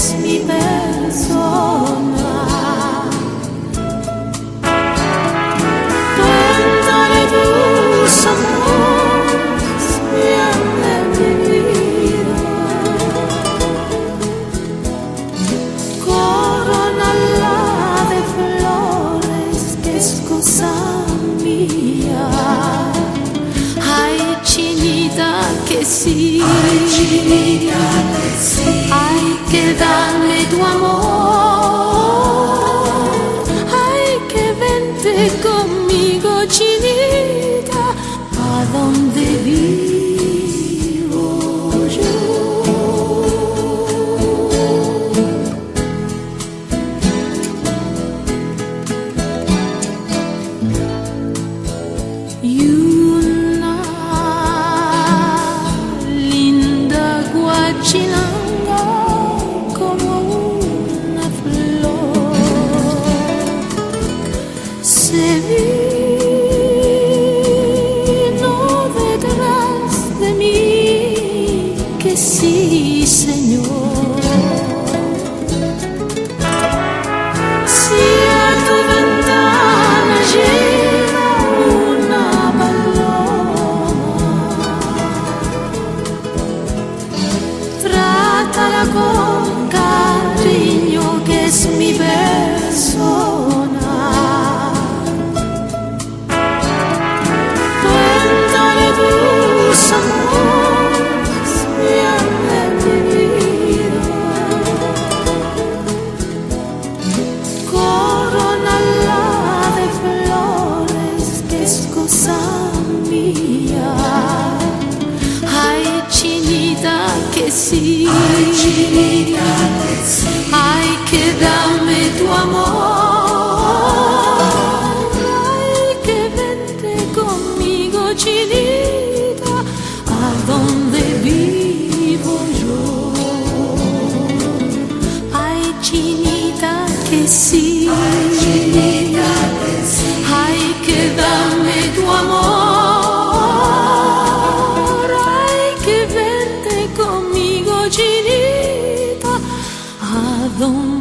es mi persona. Cuéntale tus amores, bien de mi vida. Coronala de flores, que es cosa mía. Ay, chinita, que sí. Ay, chinita, que sí. Ay, que dame tu amor. Ay, que vente conmigo, chinita, a donde vivo yo. Y una linda guachinanga como una flor se vino detrás de mí, que sí, Señor. Si a tu ventana llega una paloma, trátala con cariño, que es mi persona. Cuéntale tus amores, bien de mi vida. Coronala de flores, que es cosa mía. Ay, chinita, que sí. Ay, chinita, que sí. Ay, que dame tu amor. Ay, que vente conmigo, chinita, a donde vivo yo. Ay, chinita, que sí. Ay, chinita, que sí. Ay, que dame tu amor. Ay, que vente conmigo, chinita, a donde